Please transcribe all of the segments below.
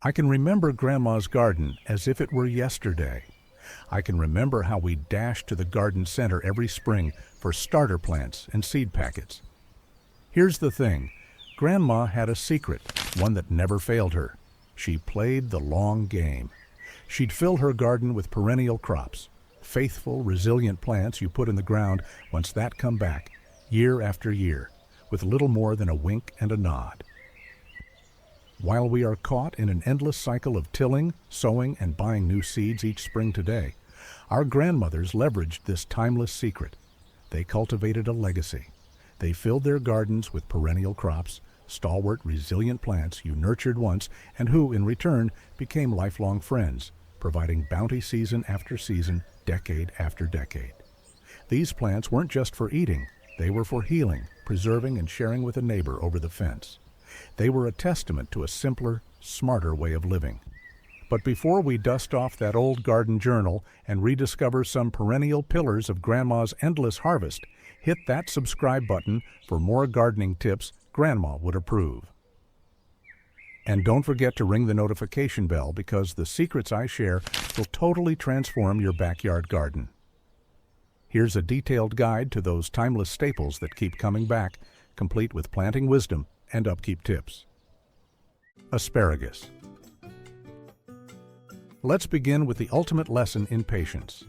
I can remember Grandma's garden as if it were yesterday. I can remember how we dashed to the garden center every spring for starter plants and seed packets. Here's the thing, Grandma had a secret, one that never failed her. She played the long game. She'd fill her garden with perennial crops, faithful, resilient plants you put in the ground once that come back, year after year, with little more than a wink and a nod. While we are caught in an endless cycle of tilling, sowing, and buying new seeds each spring today, our grandmothers leveraged this timeless secret. They cultivated a legacy. They filled their gardens with perennial crops, stalwart, resilient plants you nurtured once and who, in return, became lifelong friends, providing bounty season after season, decade after decade. These plants weren't just for eating. They were for healing, preserving, and sharing with a neighbor over the fence. They were a testament to a simpler, smarter way of living. But before we dust off that old garden journal and rediscover some perennial pillars of Grandma's endless harvest, hit that subscribe button for more gardening tips Grandma would approve. And don't forget to ring the notification bell because the secrets I share will totally transform your backyard garden. Here's a detailed guide to those timeless staples that keep coming back, complete with planting wisdom and upkeep tips. Asparagus. Let's begin with the ultimate lesson in patience.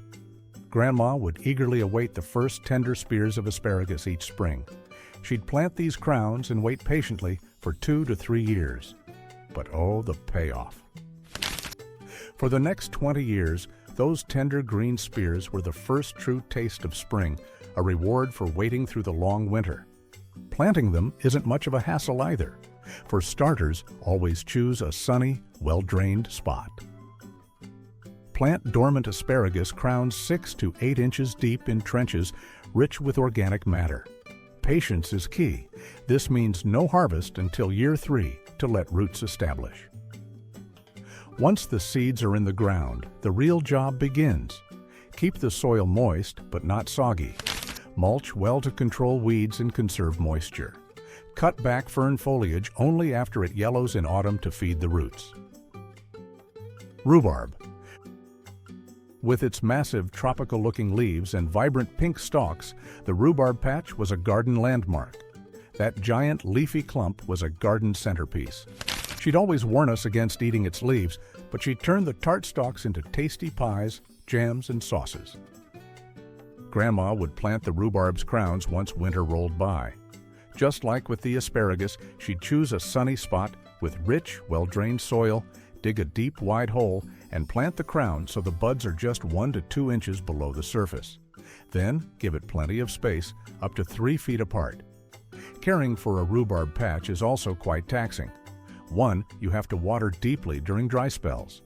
Grandma would eagerly await the first tender spears of asparagus each spring. She'd plant these crowns and wait patiently for 2 to 3 years. But oh, the payoff. For the next 20 years, those tender green spears were the first true taste of spring, a reward for waiting through the long winter. Planting them isn't much of a hassle either. For starters, always choose a sunny, well-drained spot. Plant dormant asparagus crowns 6 to 8 inches deep in trenches rich with organic matter. Patience is key. This means no harvest until year 3 to let roots establish. Once the seeds are in the ground, the real job begins. Keep the soil moist but not soggy. Mulch well to control weeds and conserve moisture. Cut back fern foliage only after it yellows in autumn to feed the roots. Rhubarb. With its massive tropical-looking leaves and vibrant pink stalks, the rhubarb patch was a garden landmark. That giant leafy clump was a garden centerpiece. She'd always warn us against eating its leaves, but she turned the tart stalks into tasty pies, jams, and sauces. Grandma would plant the rhubarb's crowns once winter rolled by. Just like with the asparagus, she'd choose a sunny spot with rich, well-drained soil, dig a deep, wide hole, and plant the crown so the buds are just 1 to 2 inches below the surface. Then give it plenty of space, up to 3 feet apart. Caring for a rhubarb patch is also quite taxing. 1, you have to water deeply during dry spells.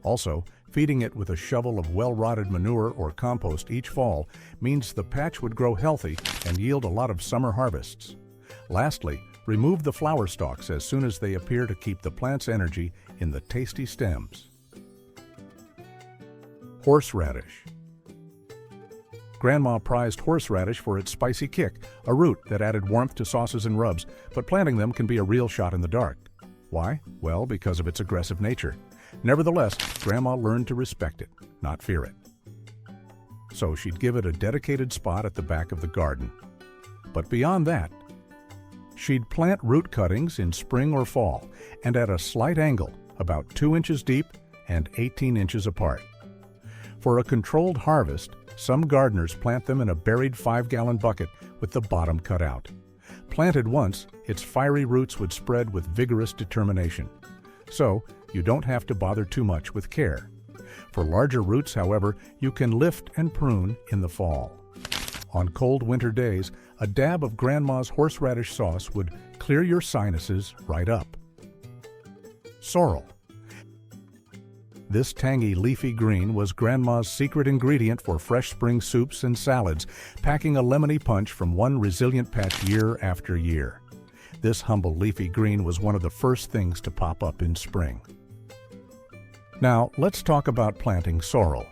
Also, feeding it with a shovel of well-rotted manure or compost each fall means the patch would grow healthy and yield a lot of summer harvests. Lastly, remove the flower stalks as soon as they appear to keep the plant's energy in the tasty stems. Horseradish. Grandma prized horseradish for its spicy kick, a root that added warmth to sauces and rubs, but planting them can be a real shot in the dark. Why? Well, because of its aggressive nature. Nevertheless, Grandma learned to respect it, not fear it. So she'd give it a dedicated spot at the back of the garden. But beyond that, she'd plant root cuttings in spring or fall, and at a slight angle, about 2 inches deep and 18 inches apart. For a controlled harvest, some gardeners plant them in a buried 5-gallon bucket with the bottom cut out. Planted once, its fiery roots would spread with vigorous determination. So, you don't have to bother too much with care. For larger roots, however, you can lift and prune in the fall. On cold winter days, a dab of Grandma's horseradish sauce would clear your sinuses right up. Sorrel. This tangy leafy green was Grandma's secret ingredient for fresh spring soups and salads, packing a lemony punch from one resilient patch year after year. This humble leafy green was one of the first things to pop up in spring. Now, let's talk about planting sorrel.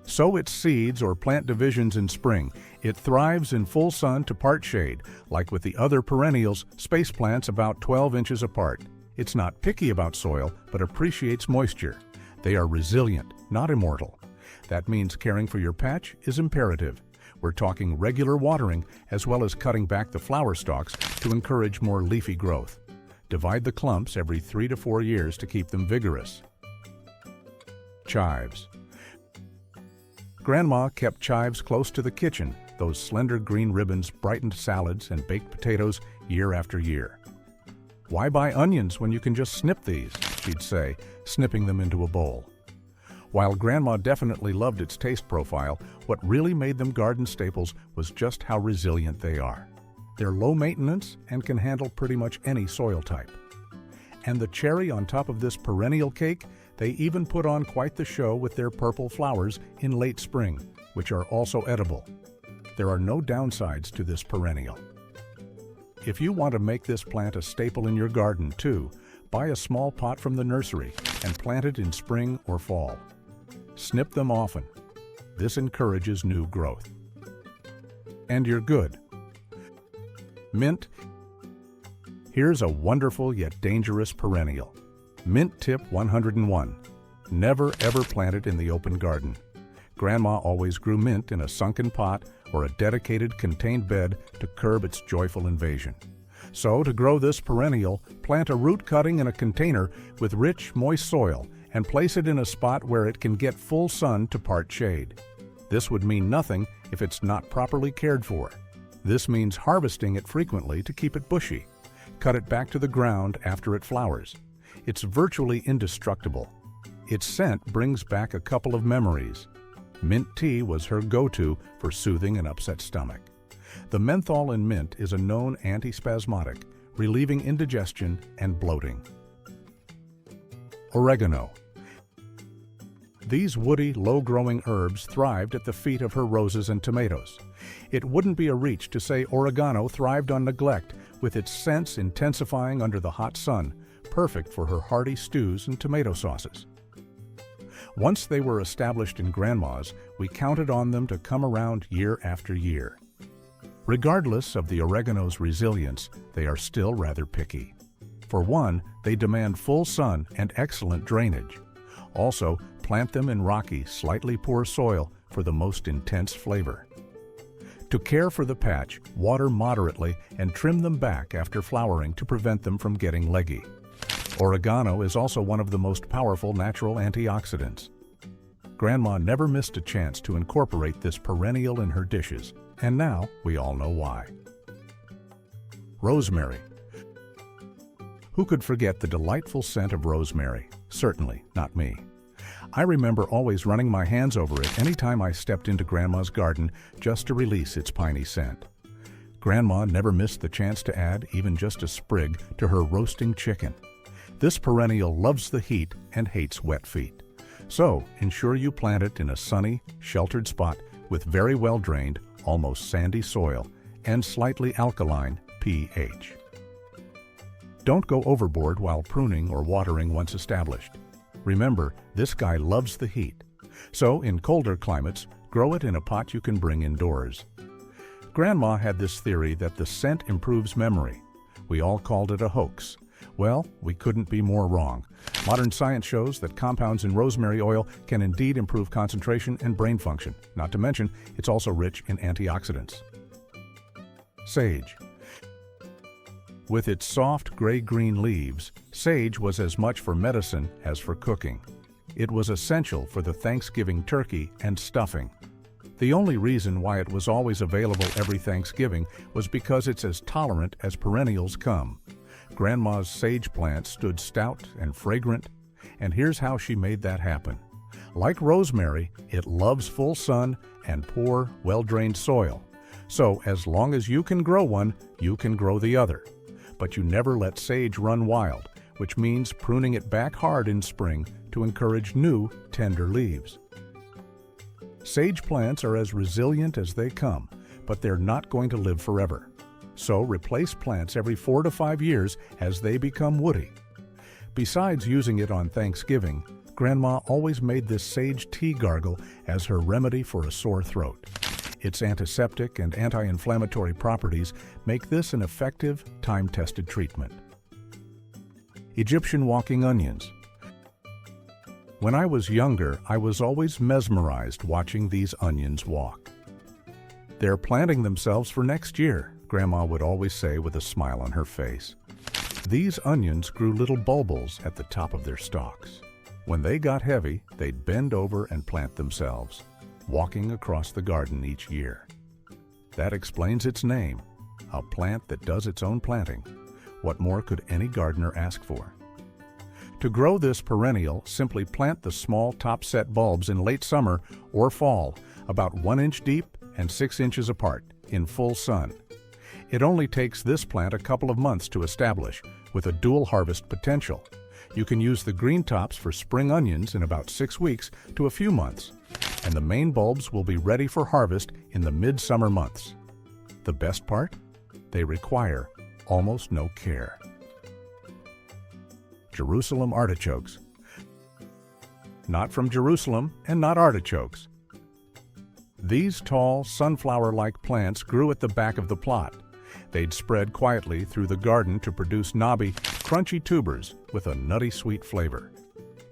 Sow its seeds or plant divisions in spring. It thrives in full sun to part shade, like with the other perennials, space plants about 12 inches apart. It's not picky about soil, but appreciates moisture. They are resilient, not immortal. That means caring for your patch is imperative. We're talking regular watering as well as cutting back the flower stalks to encourage more leafy growth. Divide the clumps every 3 to 4 years to keep them vigorous. Chives. Grandma kept chives close to the kitchen. Those slender green ribbons brightened salads and baked potatoes year after year. "Why buy onions when you can just snip these?" she'd say, snipping them into a bowl. While Grandma definitely loved its taste profile, what really made them garden staples was just how resilient they are. They're low maintenance and can handle pretty much any soil type. And the cherry on top of this perennial cake, they even put on quite the show with their purple flowers in late spring, which are also edible. There are no downsides to this perennial. If you want to make this plant a staple in your garden too, buy a small pot from the nursery and plant it in spring or fall. Snip them often. This encourages new growth. And you're good. Mint. Here's a wonderful yet dangerous perennial. Mint tip 101. Never ever plant it in the open garden. Grandma always grew mint in a sunken pot or a dedicated contained bed to curb its joyful invasion. So to grow this perennial, plant a root cutting in a container with rich, moist soil and place it in a spot where it can get full sun to part shade. This would mean nothing if it's not properly cared for. This means harvesting it frequently to keep it bushy. Cut it back to the ground after it flowers. It's virtually indestructible. Its scent brings back a couple of memories. Mint tea was her go-to for soothing an upset stomach. The menthol in mint is a known antispasmodic, relieving indigestion and bloating. Oregano. These woody, low-growing herbs thrived at the feet of her roses and tomatoes. It wouldn't be a reach to say oregano thrived on neglect, with its scents intensifying under the hot sun, perfect for her hearty stews and tomato sauces. Once they were established in Grandma's, we counted on them to come around year after year. Regardless of the oregano's resilience, they are still rather picky. For one, they demand full sun and excellent drainage. Also, plant them in rocky, slightly poor soil for the most intense flavor. To care for the patch, water moderately and trim them back after flowering to prevent them from getting leggy. Oregano is also one of the most powerful natural antioxidants. Grandma never missed a chance to incorporate this perennial in her dishes, and now we all know why. Rosemary. Who could forget the delightful scent of rosemary? Certainly not me. I remember always running my hands over it anytime I stepped into Grandma's garden just to release its piney scent. Grandma never missed the chance to add even just a sprig to her roasting chicken. This perennial loves the heat and hates wet feet. So ensure you plant it in a sunny, sheltered spot with very well-drained, almost sandy soil and slightly alkaline pH. Don't go overboard while pruning or watering once established. Remember, this guy loves the heat. So in colder climates, grow it in a pot you can bring indoors. Grandma had this theory that the scent improves memory. We all called it a hoax. Well, we couldn't be more wrong. Modern science shows that compounds in rosemary oil can indeed improve concentration and brain function. Not to mention, it's also rich in antioxidants. Sage. With its soft gray-green leaves, sage was as much for medicine as for cooking. It was essential for the Thanksgiving turkey and stuffing. The only reason why it was always available every Thanksgiving was because it's as tolerant as perennials come. Grandma's sage plant stood stout and fragrant, and here's how she made that happen. Like rosemary, it loves full sun and poor, well-drained soil. So as long as you can grow one, you can grow the other. But you never let sage run wild, which means pruning it back hard in spring to encourage new, tender leaves. Sage plants are as resilient as they come, but they're not going to live forever. So replace plants every 4 to 5 years as they become woody. Besides using it on Thanksgiving, Grandma always made this sage tea gargle as her remedy for a sore throat. Its antiseptic and anti-inflammatory properties make this an effective, time-tested treatment. Egyptian walking onions. When I was younger, I was always mesmerized watching these onions walk. "They're planting themselves for next year," Grandma would always say with a smile on her face. These onions grew little bulbils at the top of their stalks. When they got heavy, they'd bend over and plant themselves, walking across the garden each year. That explains its name, a plant that does its own planting. What more could any gardener ask for? To grow this perennial, simply plant the small top-set bulbs in late summer or fall, about 1 inch deep and 6 inches apart, in full sun. It only takes this plant a couple of months to establish, with a dual harvest potential. You can use the green tops for spring onions in about 6 weeks to a few months, and the main bulbs will be ready for harvest in the midsummer months. The best part? They require almost no care. Jerusalem artichokes. Not from Jerusalem and not artichokes. These tall, sunflower-like plants grew at the back of the plot. They'd spread quietly through the garden to produce knobby, crunchy tubers with a nutty sweet flavor.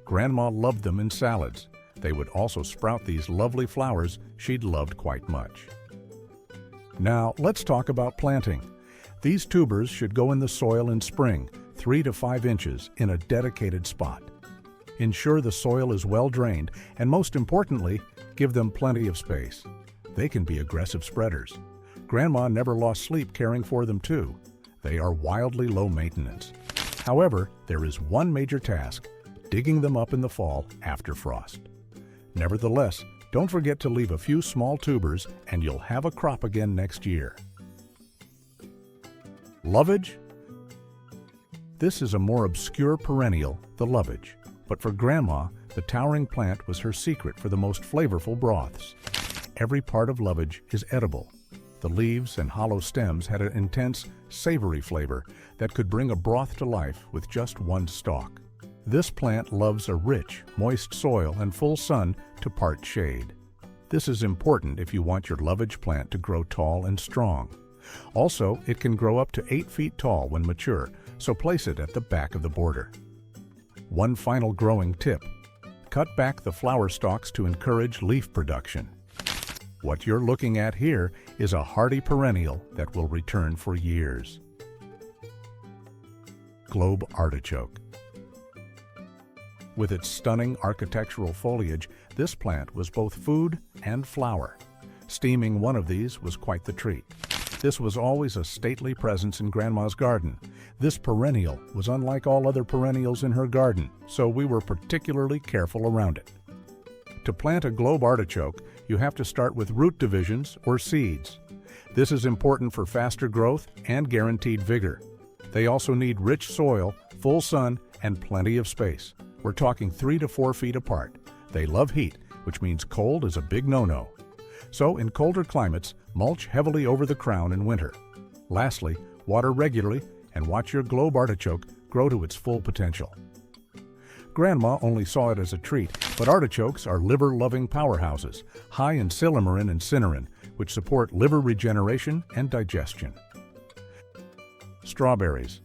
Grandma loved them in salads. They would also sprout these lovely flowers she'd loved quite much. Now, let's talk about planting. These tubers should go in the soil in spring, 3 to 5 inches, in a dedicated spot. Ensure the soil is well drained, and most importantly, give them plenty of space. They can be aggressive spreaders. Grandma never lost sleep caring for them too. They are wildly low maintenance. However, there is one major task: digging them up in the fall after frost. Nevertheless, don't forget to leave a few small tubers and you'll have a crop again next year. Lovage. This is a more obscure perennial, the lovage, but for Grandma, the towering plant was her secret for the most flavorful broths. Every part of lovage is edible. The leaves and hollow stems had an intense, savory flavor that could bring a broth to life with just one stalk. This plant loves a rich, moist soil and full sun to part shade. This is important if you want your lovage plant to grow tall and strong. Also, it can grow up to 8 feet tall when mature, so place it at the back of the border. One final growing tip: cut back the flower stalks to encourage leaf production. What you're looking at here is a hardy perennial that will return for years. Globe artichoke. With its stunning architectural foliage, this plant was both food and flower. Steaming one of these was quite the treat. This was always a stately presence in Grandma's garden. This perennial was unlike all other perennials in her garden, so we were particularly careful around it. To plant a globe artichoke, you have to start with root divisions or seeds. This is important for faster growth and guaranteed vigor. They also need rich soil, full sun, and plenty of space. We're talking 3 to 4 feet apart. They love heat, which means cold is a big no-no. So in colder climates, mulch heavily over the crown in winter. Lastly, water regularly and watch your globe artichoke grow to its full potential. Grandma only saw it as a treat, but artichokes are liver-loving powerhouses, high in silymarin and cynarin, which support liver regeneration and digestion. Strawberries.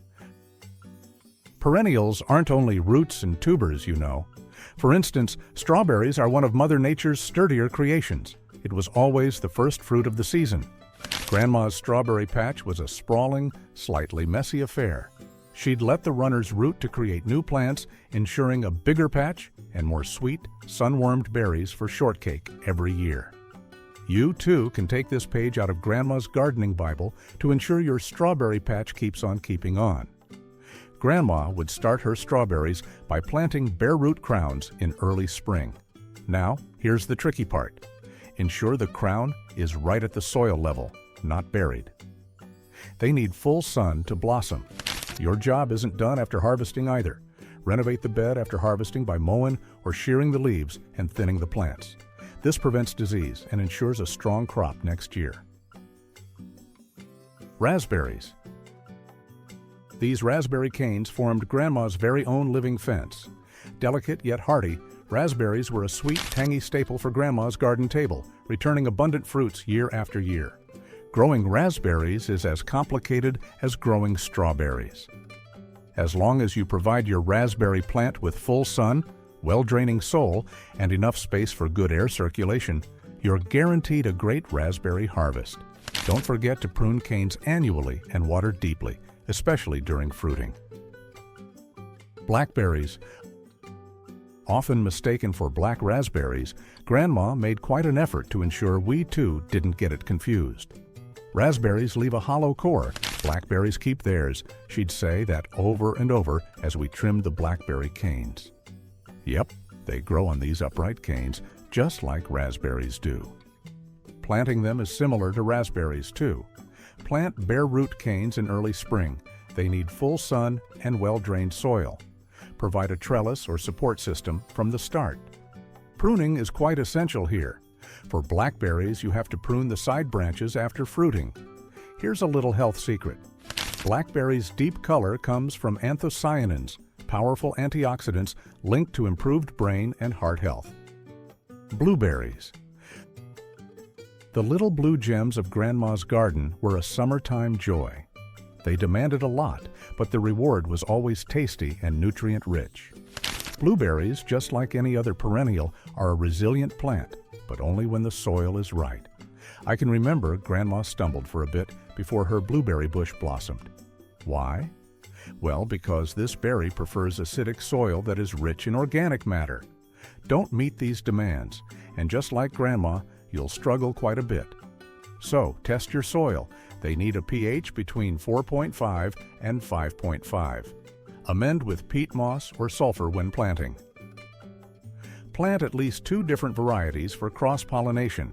Perennials aren't only roots and tubers, you know. For instance, strawberries are one of Mother Nature's sturdier creations. It was always the first fruit of the season. Grandma's strawberry patch was a sprawling, slightly messy affair. She'd let the runners root to create new plants, ensuring a bigger patch and more sweet, sun-warmed berries for shortcake every year. You, too, can take this page out of Grandma's gardening Bible to ensure your strawberry patch keeps on keeping on. Grandma would start her strawberries by planting bare root crowns in early spring. Now, here's the tricky part. Ensure the crown is right at the soil level, not buried. They need full sun to blossom. Your job isn't done after harvesting either. Renovate the bed after harvesting by mowing or shearing the leaves and thinning the plants. This prevents disease and ensures a strong crop next year. Raspberries. These raspberry canes formed Grandma's very own living fence. Delicate yet hardy, raspberries were a sweet, tangy staple for Grandma's garden table, returning abundant fruits year after year. Growing raspberries is as complicated as growing strawberries. As long as you provide your raspberry plant with full sun, well-draining soil, and enough space for good air circulation, you're guaranteed a great raspberry harvest. Don't forget to prune canes annually and water deeply, especially during fruiting. Blackberries. Often mistaken for black raspberries, Grandma made quite an effort to ensure we too didn't get it confused. Raspberries leave a hollow core, blackberries keep theirs. She'd say that over and over as we trimmed the blackberry canes. Yep, they grow on these upright canes, just like raspberries do. Planting them is similar to raspberries too. Plant bare root canes in early spring. They need full sun and well-drained soil. Provide a trellis or support system from the start. Pruning is quite essential here. For blackberries, you have to prune the side branches after fruiting. Here's a little health secret. Blackberries' deep color comes from anthocyanins, powerful antioxidants linked to improved brain and heart health. Blueberries. The little blue gems of Grandma's garden were a summertime joy. They demanded a lot, but the reward was always tasty and nutrient-rich. Blueberries, just like any other perennial, are a resilient plant, but only when the soil is right. I can remember Grandma stumbled for a bit before her blueberry bush blossomed. Why? Well, because this berry prefers acidic soil that is rich in organic matter. Don't meet these demands, and just like Grandma, you'll struggle quite a bit. So, test your soil. They need a pH between 4.5 and 5.5. Amend with peat moss or sulfur when planting. Plant at least 2 different varieties for cross-pollination.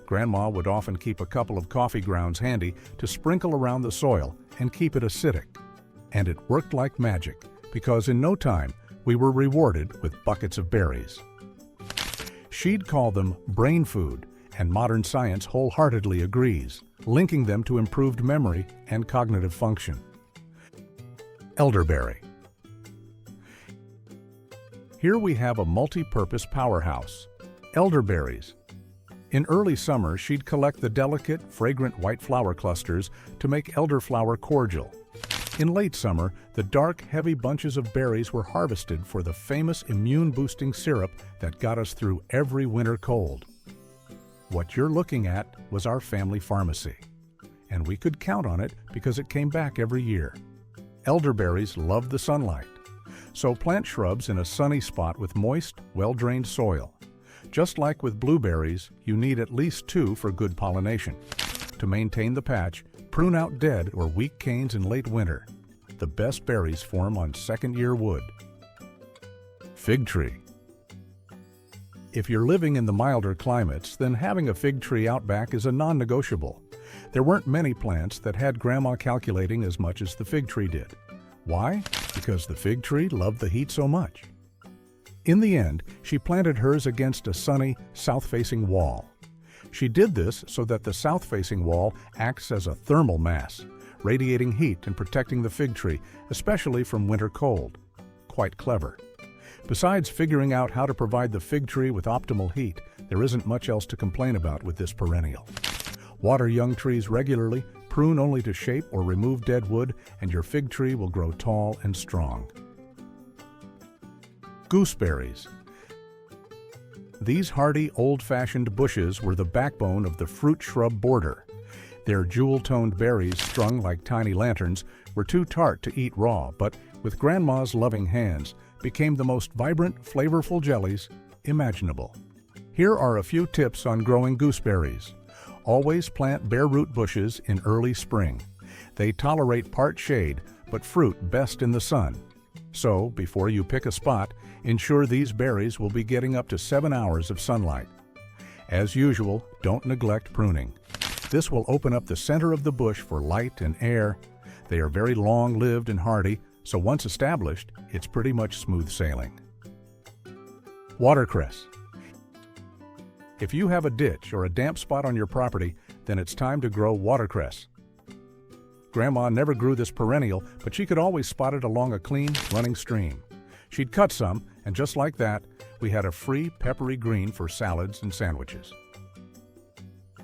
Grandma would often keep a couple of coffee grounds handy to sprinkle around the soil and keep it acidic. And it worked like magic, because in no time we were rewarded with buckets of berries. She'd call them brain food, and modern science wholeheartedly agrees, linking them to improved memory and cognitive function. Elderberry. Here we have a multi-purpose powerhouse, elderberries. In early summer, she'd collect the delicate, fragrant white flower clusters to make elderflower cordial. In late summer, the dark, heavy bunches of berries were harvested for the famous immune-boosting syrup that got us through every winter cold. What you're looking at was our family pharmacy, and we could count on it because it came back every year. Elderberries love the sunlight, so plant shrubs in a sunny spot with moist, well-drained soil. Just like with blueberries, you need at least 2 for good pollination. To maintain the patch, prune out dead or weak canes in late winter. The best berries form on second-year wood. Fig tree. If you're living in the milder climates, then having a fig tree out back is a non-negotiable. There weren't many plants that had Grandma calculating as much as the fig tree did. Why? Because the fig tree loved the heat so much. In the end, she planted hers against a sunny, south-facing wall. She did this so that the south-facing wall acts as a thermal mass, radiating heat and protecting the fig tree, especially from winter cold. Quite clever. Besides figuring out how to provide the fig tree with optimal heat, there isn't much else to complain about with this perennial. Water young trees regularly, prune only to shape or remove dead wood, and your fig tree will grow tall and strong. Gooseberries. These hardy, old-fashioned bushes were the backbone of the fruit shrub border. Their jewel-toned berries, strung like tiny lanterns, were too tart to eat raw, but with Grandma's loving hands, became the most vibrant, flavorful jellies imaginable. Here are a few tips on growing gooseberries. Always plant bare root bushes in early spring. They tolerate part shade, but fruit best in the sun. So, before you pick a spot, ensure these berries will be getting up to 7 hours of sunlight. As usual, don't neglect pruning. This will open up the center of the bush for light and air. They are very long-lived and hardy, so once established, it's pretty much smooth sailing. Watercress. If you have a ditch or a damp spot on your property, then it's time to grow watercress. Grandma never grew this perennial, but she could always spot it along a clean, running stream. She'd cut some, and just like that, we had a free peppery green for salads and sandwiches.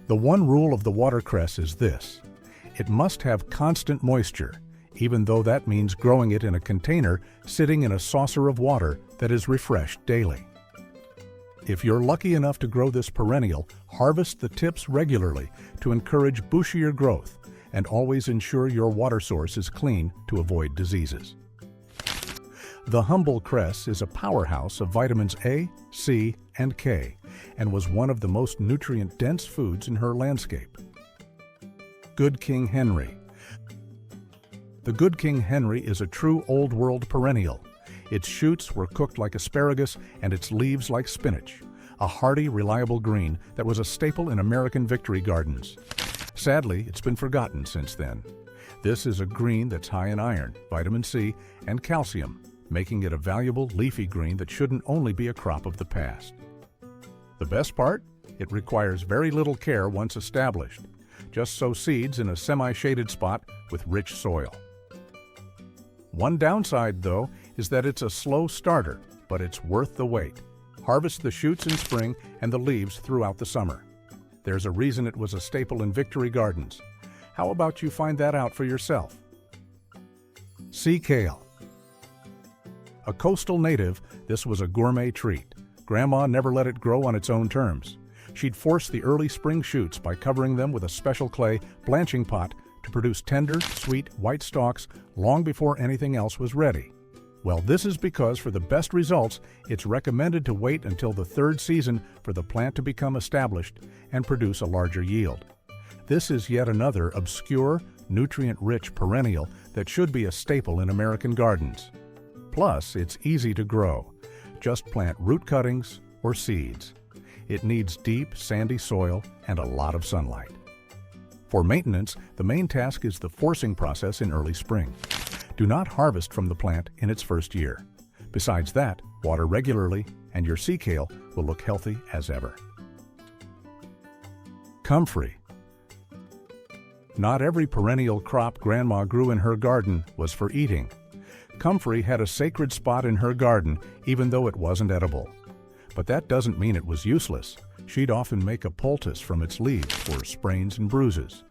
The one rule of the watercress is this: it must have constant moisture. even though that means growing it in a container sitting in a saucer of water that is refreshed daily. If you're lucky enough to grow this perennial, harvest the tips regularly to encourage bushier growth and always ensure your water source is clean to avoid diseases. The humble cress is a powerhouse of vitamins A, C, and K, and was one of the most nutrient-dense foods in her landscape. Good King Henry. The Good King Henry is a true old-world perennial. Its shoots were cooked like asparagus and its leaves like spinach, a hearty, reliable green that was a staple in American victory gardens. Sadly, it's been forgotten since then. This is a green that's high in iron, vitamin C, and calcium, making it a valuable leafy green that shouldn't only be a crop of the past. The best part? It requires very little care once established. Just sow seeds in a semi-shaded spot with rich soil. One downside, though, is that it's a slow starter, but it's worth the wait. Harvest the shoots in spring and the leaves throughout the summer. There's a reason it was a staple in victory gardens. How about you find that out for yourself? Sea kale. A coastal native, this was a gourmet treat. Grandma never let it grow on its own terms. She'd force the early spring shoots by covering them with a special clay blanching pot to produce tender, sweet, white stalks long before anything else was ready. Well, this is because for the best results, it's recommended to wait until the third season for the plant to become established and produce a larger yield. This is yet another obscure, nutrient-rich perennial that should be a staple in American gardens. Plus, it's easy to grow. Just plant root cuttings or seeds. It needs deep, sandy soil and a lot of sunlight. For maintenance, the main task is the forcing process in early spring. Do not harvest from the plant in its first year. Besides that, water regularly and your sea kale will look healthy as ever. Comfrey. Not every perennial crop Grandma grew in her garden was for eating. Comfrey had a sacred spot in her garden even though it wasn't edible. But that doesn't mean it was useless. She'd often make a poultice from its leaves for sprains and bruises.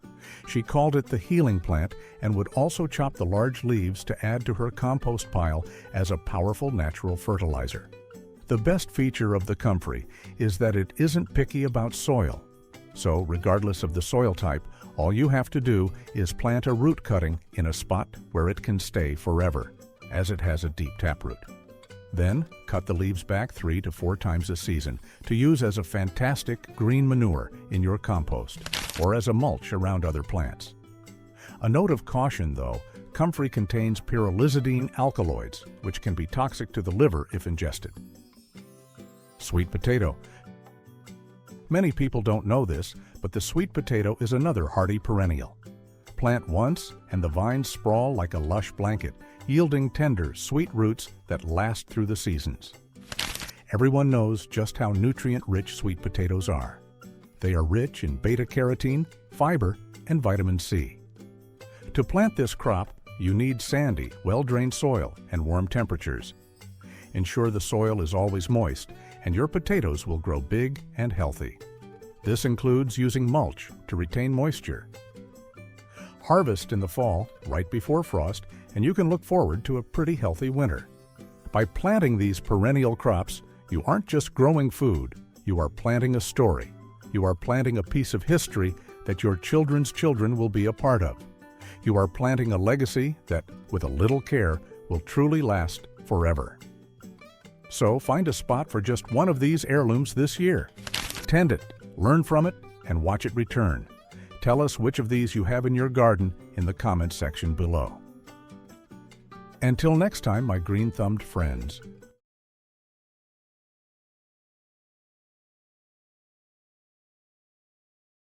She called it the healing plant and would also chop the large leaves to add to her compost pile as a powerful natural fertilizer. The best feature of the comfrey is that it isn't picky about soil. So, regardless of the soil type, all you have to do is plant a root cutting in a spot where it can stay forever, as it has a deep taproot. Then, cut the leaves back 3 to 4 times a season to use as a fantastic green manure in your compost or as a mulch around other plants. A note of caution, though, comfrey contains pyrrolizidine alkaloids, which can be toxic to the liver if ingested. Sweet potato. Many people don't know this, but the sweet potato is another hardy perennial. Plant once, and the vines sprawl like a lush blanket, yielding tender, sweet roots that last through the seasons. Everyone knows just how nutrient-rich sweet potatoes are. They are rich in beta-carotene, fiber, and vitamin C. To plant this crop, you need sandy, well-drained soil and warm temperatures. Ensure the soil is always moist, and your potatoes will grow big and healthy. This includes using mulch to retain moisture. Harvest in the fall, right before frost, and you can look forward to a pretty healthy winter. By planting these perennial crops, you aren't just growing food, you are planting a story. You are planting a piece of history that your children's children will be a part of. You are planting a legacy that, with a little care, will truly last forever. So find a spot for just one of these heirlooms this year. Tend it, learn from it, and watch it return. Tell us which of these you have in your garden in the comments section below. Until next time, my green-thumbed friends,